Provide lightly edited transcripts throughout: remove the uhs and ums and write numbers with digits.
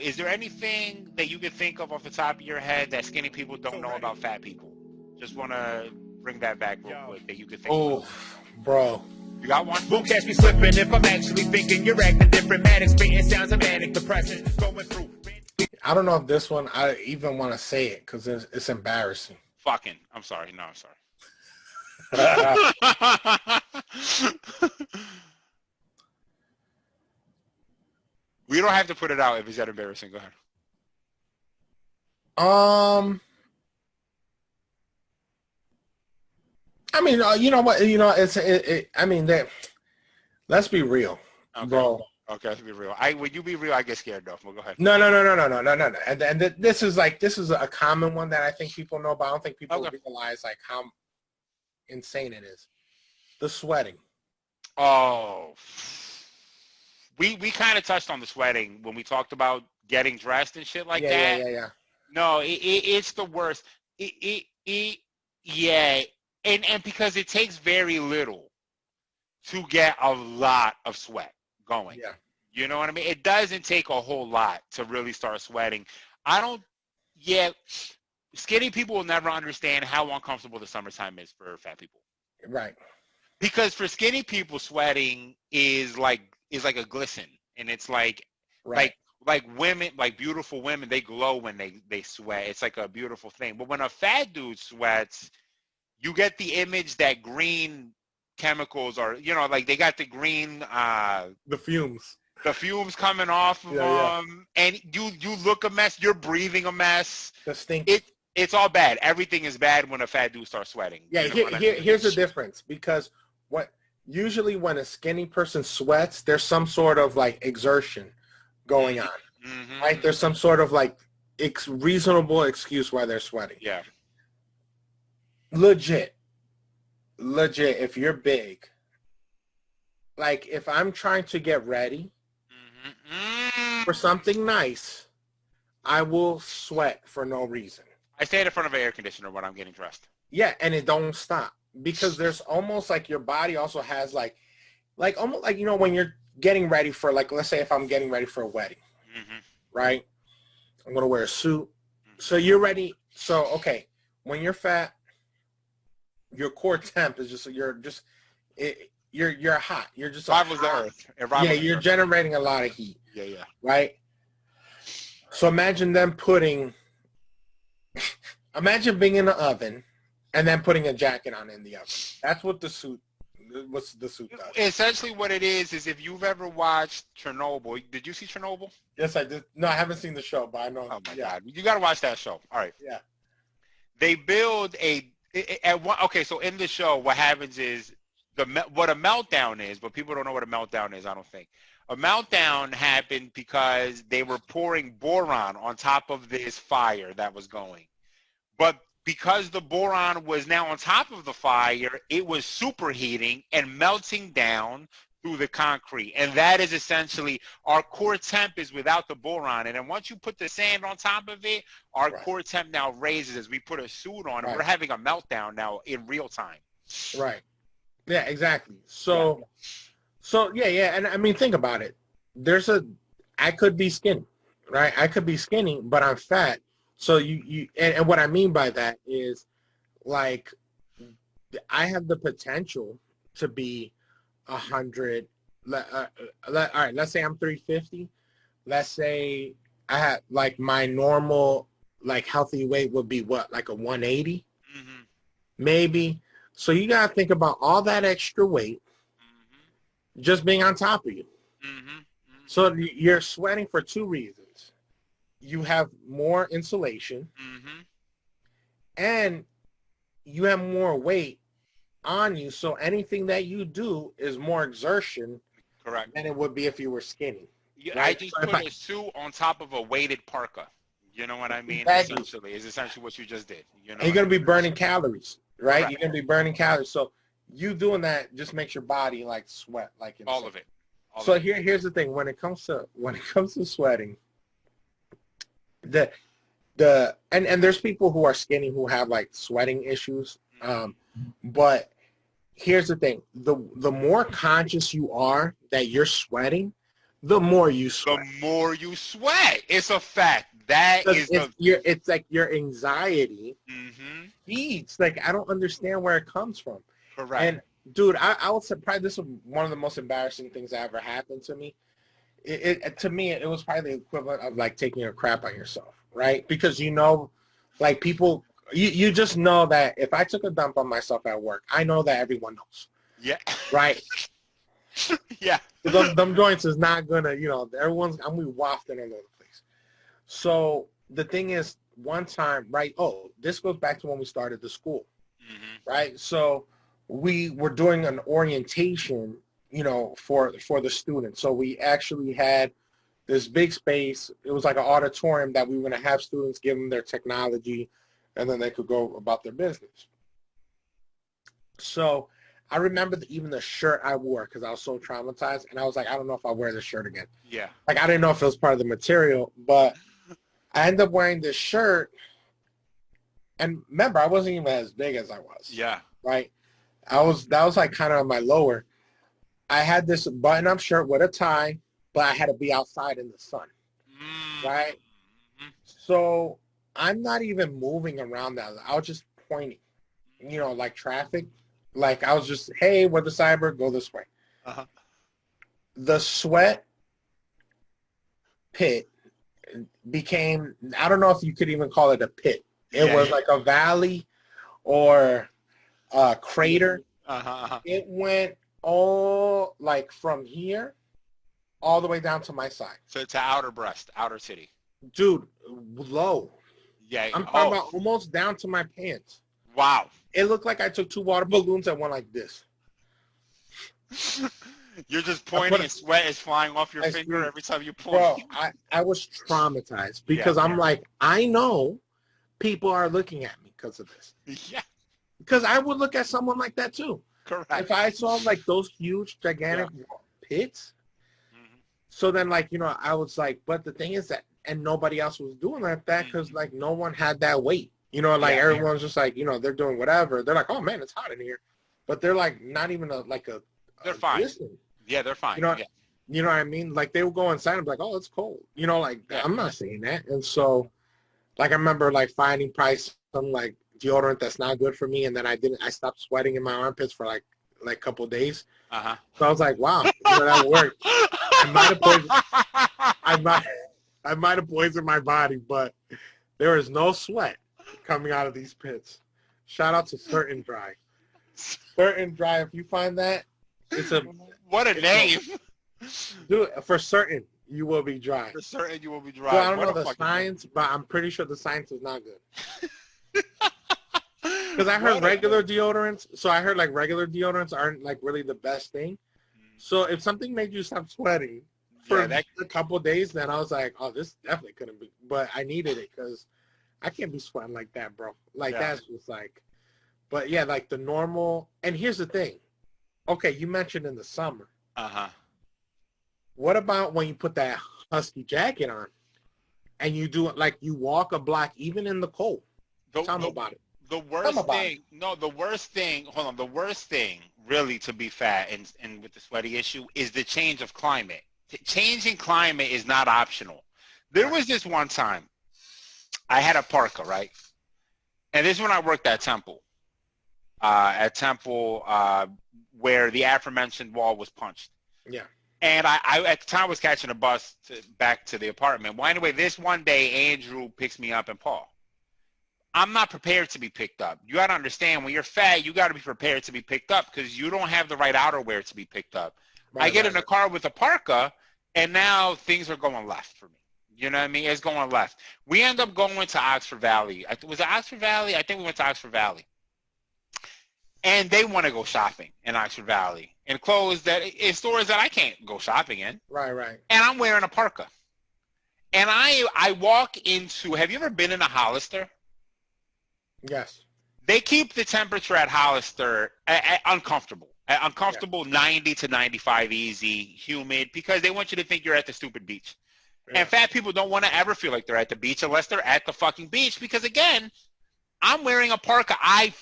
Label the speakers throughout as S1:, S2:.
S1: is there anything that you can think of off the top of your head that skinny people don't know about fat people? Just want to bring that back real quick that you could think of.
S2: Oh, bro.
S1: You got one?
S3: Won't catch me slipping if I'm actually thinking you're acting different. Manic, spitting sounds of manic depressing. Going through.
S2: I don't know if this one, I even want to say it because it's embarrassing.
S1: Fucking. I'm sorry. No, I'm sorry. We don't have to put it out if it's that embarrassing. Go ahead.
S2: I mean, you know what? You know, I mean, that. Let's be real, bro.
S1: Okay, let's be real. When you be real, I get scared though. Well, go ahead.
S2: No. And this is a common one that I think people know, but I don't think people realize like how insane it is. The sweating.
S1: Oh, we kind of touched on the sweating when we talked about getting dressed and shit like that.
S2: Yeah.
S1: No, it's the worst. Yeah, and because it takes very little to get a lot of sweat going.
S2: Yeah.
S1: You know what I mean? It doesn't take a whole lot to really start sweating. Skinny people will never understand how uncomfortable the summertime is for fat people.
S2: Right.
S1: Because for skinny people, sweating is like a glisten, and it's like women, like beautiful women, they glow when they sweat. It's like a beautiful thing. But when a fat dude sweats, you get the image that green chemicals are, like they got the green
S2: the fumes
S1: coming off of them, and you look a mess. You're breathing a mess.
S2: The stink.
S1: It's all bad. Everything is bad when a fat dude starts sweating.
S2: Yeah, here's the difference, because usually when a skinny person sweats, there's some sort of like exertion going on, right? There's some sort of like reasonable excuse why they're sweating.
S1: Yeah.
S2: Legit, if you're big, like if I'm trying to get ready for something nice, I will sweat for no reason.
S1: I stay in front of an air conditioner when I'm getting dressed.
S2: Yeah, and it don't stop, because there's almost like your body also has like almost like, when you're getting ready for, like, let's say if I'm getting ready for a wedding, right? I'm going to wear a suit. So you're ready. So, okay, when you're fat, your core temp is you're hot. You're just
S1: rivals the earth.
S2: Yeah, you're generating a lot of heat.
S1: Yeah.
S2: Right? So imagine being in the oven and then putting a jacket on in the oven. That's what the suit does.
S1: Essentially what it is if you've ever watched Chernobyl. Did you see Chernobyl?
S2: Yes, I did. No, I haven't seen the show, but I know.
S1: Oh, my God. You got to watch that show. All right.
S2: Yeah.
S1: They build so in the show, what happens is what a meltdown is, but people don't know what a meltdown is, I don't think. A meltdown happened because they were pouring boron on top of this fire that was going. But because the boron was now on top of the fire, it was superheating and melting down through the concrete. And that is essentially our core temp is without the boron. And then once you put the sand on top of it, our core temp now raises as we put a suit on. And we're having a meltdown now in real time.
S2: Right. Yeah, exactly. So yeah. And I mean, think about it. I could be skinny, right? I could be skinny, but I'm fat. So and what I mean by that is, like, I have the potential to be 100. All right, let's say I'm 350. Let's say I had, like, my normal, like, healthy weight would be what, like a 180, maybe. So you gotta think about all that extra weight just being on top of you. So you're sweating for two reasons. You have more insulation, and you have more weight on you. So anything that you do is more exertion,
S1: correct,
S2: than it would be if you were skinny.
S1: Right? I just put a suit on top of a weighted parka. You know what I mean?
S2: Exactly.
S1: Is essentially what you just did.
S2: You're going to be burning calories, right? Correct. You're going to be burning calories. So you doing that just makes your body like sweat, like
S1: all of it.
S2: So here's the thing: when it comes to sweating, and there's people who are skinny who have like sweating issues. But here's the thing: the more conscious you are that you're sweating, the more you
S1: The
S2: sweat.
S1: more you sweat. It's a fact. That is the.
S2: It's like your anxiety
S1: Mm-hmm.
S2: feeds. Like, I don't understand where it comes from.
S1: Correct.
S2: And dude, I was surprised. This was one of the most embarrassing things that ever happened to me. To me, it was probably the equivalent of like taking a crap on yourself, right? Because like people, you just know that if I took a dump on myself at work, I know that everyone knows,
S1: Yeah.
S2: right?
S1: Yeah.
S2: Them joints is not gonna, everyone's. I'm gonna be wafting all over the place. So the thing is, one time, right? Oh, this goes back to when we started the school, right? So we were doing an orientation, for the students. So we actually had this big space. It was like an auditorium that we were going to have students give them their technology, and then they could go about their business. So I remember even the shirt I wore because I was so traumatized, and I was like, I don't know if I'll wear this shirt again.
S1: Yeah.
S2: Like, I didn't know if it was part of the material, but I ended up wearing this shirt. And remember, I wasn't even as big as I was.
S1: Yeah.
S2: Right? That was like kind of my lower. I had this button-up shirt with a tie, but I had to be outside in the sun, right? So I'm not even moving around that. I was just pointing, like traffic. Like I was just, hey, we're the cyber, go this way.
S1: Uh-huh.
S2: The sweat pit became, I don't know if you could even call it a pit. It was like a valley or a crater. It went all like from here all the way down to my side.
S1: So it's outer breast, outer city.
S2: Dude, low.
S1: Yeah.
S2: I'm talking about almost down to my pants.
S1: Wow.
S2: It looked like I took 2 water balloons and went like this.
S1: You're just pointing and sweat is flying off your finger every time you point.
S2: Bro, I was traumatized because I'm like, I know people are looking at me because of this.
S1: Yeah.
S2: Because I would look at someone like that too.
S1: Correct.
S2: If I saw like those huge, gigantic pits. So then like, I was like, but the thing is that, and nobody else was doing like that because like no one had that weight. Everyone's just like, they're doing whatever. They're like, oh man, it's hot in here. But they're like not even
S1: they're fine.
S2: Listen.
S1: Yeah, they're fine.
S2: You know what I mean? Like they would go inside and be like, oh, it's cold. I'm not saying that. And so like I remember like finding probably some like deodorant that's not good for me, and then I stopped sweating in my armpits for like a couple of days. So I was like, wow, that worked. I might have poisoned my body, but there is no sweat coming out of these pits. Shout out to Certain Dry. Certain Dry, if you find that,
S1: what a name.
S2: Dude, for certain you will be dry.
S1: For certain you will be dry.
S2: So I don't know the science, but I'm pretty sure the science is not good. Because I heard regular deodorants. So I heard like regular deodorants aren't like really the best thing. So if something made you stop sweating for a couple of days, then I was like, oh, this definitely couldn't be. But I needed it because I can't be sweating like that, bro. Like that's just like. But yeah, like the normal. And here's the thing. Okay, you mentioned in the summer. What about when you put that husky jacket on and you do it like you walk a block even in the cold? Tell me about it.
S1: The worst thing really to be fat and with the sweaty issue is the change of climate. Changing climate is not optional. There was this one time I had a parka, right? And this is when I worked at Temple. Where the aforementioned wall was punched.
S2: Yeah.
S1: And I at the time was catching a bus back to the apartment. Well, anyway, this one day, Andrew picks me up and Paul. I'm not prepared to be picked up. You got to understand, when you're fat, you got to be prepared to be picked up because you don't have the right outerwear to be picked up. I get in a car with a parka, and now things are going left for me. You know what I mean? It's going left. We end up going to Oxford Valley. Was it Oxford Valley? I think we went to Oxford Valley. And they want to go shopping in Oxford Valley in clothes in stores that I can't go shopping in.
S2: Right, right.
S1: And I'm wearing a parka. And I walk into, have you ever been in a Hollister?
S2: Yes.
S1: They keep the temperature at Hollister uncomfortable. Uncomfortable, 90 to 95 easy, humid, because they want you to think you're at the stupid beach. Yeah. And fat people don't want to ever feel like they're at the beach unless they're at the fucking beach because, again, I'm wearing a parka. I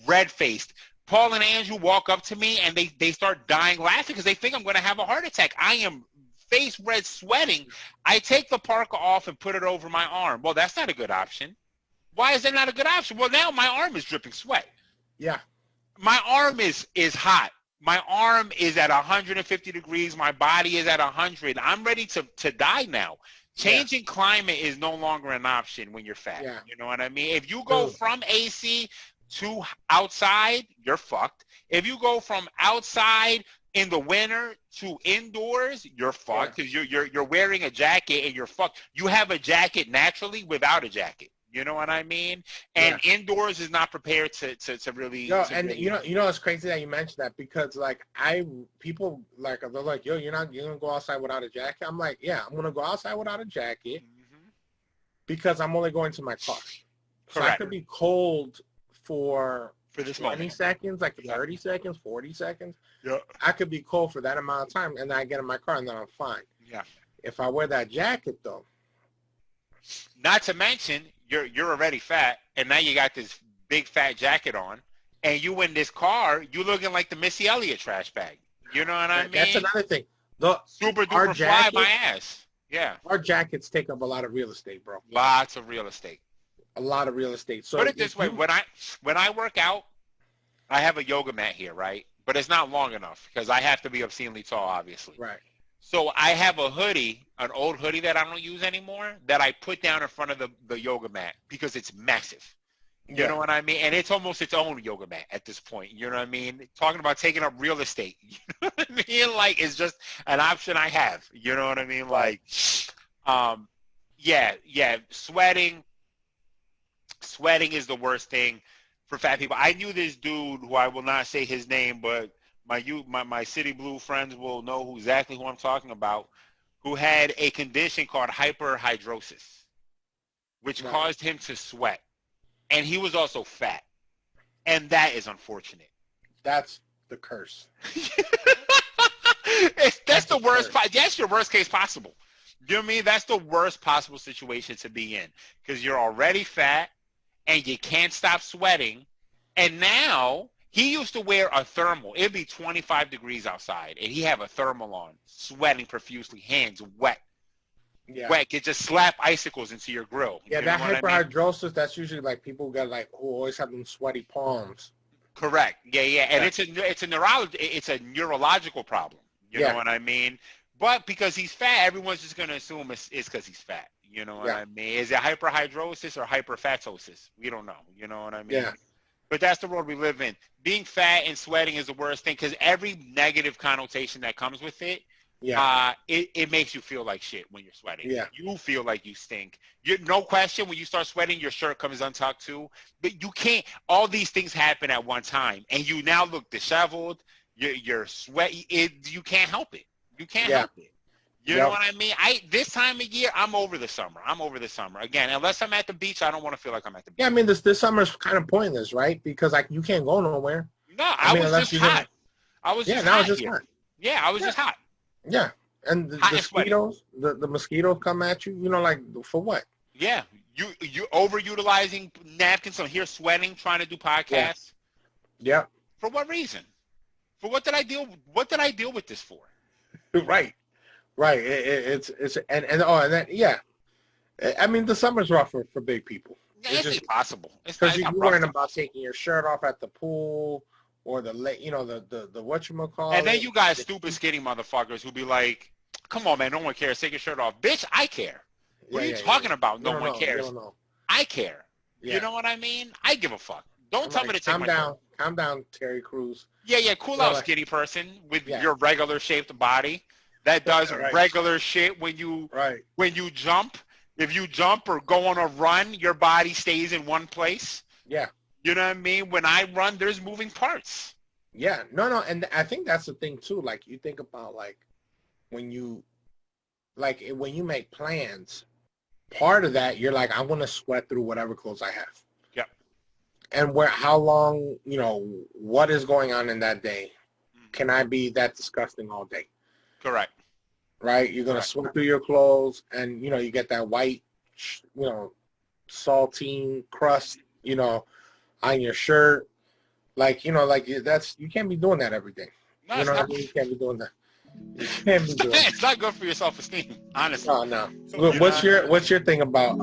S1: red-faced. Paul and Andrew walk up to me, and they start dying laughing because they think I'm going to have a heart attack. I am face red sweating. I take the parka off and put it over my arm. Well, that's not a good option. Why is that not a good option? Well, now my arm is dripping sweat.
S2: Yeah.
S1: My arm is hot. My arm is at 150 degrees. My body is at 100. I'm ready to die now. Changing climate is no longer an option when you're fat.
S2: Yeah.
S1: You know what I mean? If you go from AC to outside, you're fucked. If you go from outside in the winter to indoors, you're fucked because you're wearing a jacket and you're fucked. You have a jacket naturally without a jacket. You know what I mean? And indoors is not prepared to really.
S2: Yo,
S1: to
S2: and
S1: really,
S2: you know it's crazy that you mentioned that because like people like they're like, yo, you're gonna go outside without a jacket. I'm like, yeah, I'm gonna go outside without a jacket because I'm only going to my car. So I could be cold for
S1: this
S2: 20
S1: moment.
S2: seconds, like 30 seconds, 40 seconds.
S1: Yeah.
S2: I could be cold for that amount of time, and then I get in my car, and then I'm fine.
S1: Yeah.
S2: If I wear that jacket, though.
S1: Not to mention, you're already fat, and now you got this big fat jacket on, and you in this car, you looking like the Missy Elliott trash bag. You know what I mean?
S2: That's another thing.
S1: Super duper fly my ass. Yeah.
S2: Our jackets take up a lot of real estate, bro.
S1: Lots of real estate.
S2: A lot of real estate. So
S1: put it this way: when I work out, I have a yoga mat here, right? But it's not long enough because I have to be obscenely tall, obviously.
S2: Right.
S1: So I have a hoodie, an old hoodie that I don't use anymore, that I put down in front of the yoga mat because it's massive. You know what I mean? And it's almost its own yoga mat at this point. You know what I mean? Talking about taking up real estate. You know what I mean? Like, it's just an option I have. You know what I mean? Like, sweating. Sweating is the worst thing for fat people. I knew this dude who I will not say his name, but my City Blue friends will know exactly who I'm talking about, who had a condition called hyperhidrosis, which caused him to sweat. And he was also fat. And that is unfortunate.
S2: That's the curse.
S1: That's the worst. That's your worst case possible. You know what I mean? That's the worst possible situation to be in because you're already fat and you can't stop sweating. And now he used to wear a thermal. It'd be 25 degrees outside, and he have a thermal on, sweating profusely, hands wet. Yeah. Wet. You just slap icicles into your grill.
S2: Yeah, that hyperhidrosis, that's usually like people who got like who always have them sweaty palms.
S1: Correct. Yeah. And it's a neurological problem. You know what I mean? But because he's fat, everyone's just gonna assume it's because he's fat. You know what I mean? Is it hyperhidrosis or hyperfatosis? We don't know. You know what I mean? Yeah. But that's the world we live in. Being fat and sweating is the worst thing because every negative connotation that comes with it, it makes you feel like shit when you're sweating. Yeah. You feel like you stink. No question, when you start sweating, your shirt comes untucked too. But you can't. All these things happen at one time, and you now look disheveled. You're sweaty. You can't help it. You can't help it. You know what I mean? This time of year, I'm over the summer. Again, unless I'm at the beach, I don't want to feel like I'm at the beach.
S2: Yeah, I mean, this summer is kind of pointless, right? Because like you can't go nowhere.
S1: No, I was just hot. I was just hot. Yeah, I was just hot.
S2: Yeah, and the mosquitoes, the mosquitoes come at you. You know, like for what?
S1: Yeah, you overutilizing napkins. I'm here sweating, trying to do podcasts.
S2: Yeah.
S1: For what reason? For what did I deal? What did I deal with this for?
S2: Right. It's I mean, the summer's rough for big people.
S1: Yeah, it's impossible.
S2: Because you're worrying about taking your shirt off at the pool or the whatchamacallit.
S1: And then you got stupid skinny motherfuckers who be like, come on, man, no one cares. Take your shirt off. Bitch, I care. What are you talking about? No one cares. I care. Yeah. You know what I mean? I give a fuck. Don't tell me to take my shirt.
S2: Calm down, Terry Crews.
S1: Yeah, cool out, skinny person with your regular shaped body. That does regular shit when you jump. If you jump or go on a run, your body stays in one place.
S2: Yeah.
S1: You know what I mean? When I run, there's moving parts.
S2: Yeah. No. And I think that's the thing, too. Like, you think about, like, when you make plans, part of that, you're like, I want to sweat through whatever clothes I have.
S1: Yep.
S2: And how long, what is going on in that day? Can I be that disgusting all day?
S1: Correct.
S2: Right? You're going to sweat through your clothes and, you get that white, saltine crust, on your shirt. Like, you can't be doing that every day.
S1: No,
S2: you can't be doing that. You can't be doing
S1: It's not good for your self-esteem, honestly.
S2: Oh no. What's your thing about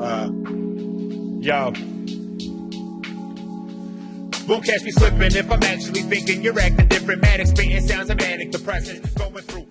S3: Yo. Won't catch me slipping if I'm actually thinking you're acting different. Manic, spitting sounds of manic depressants going through.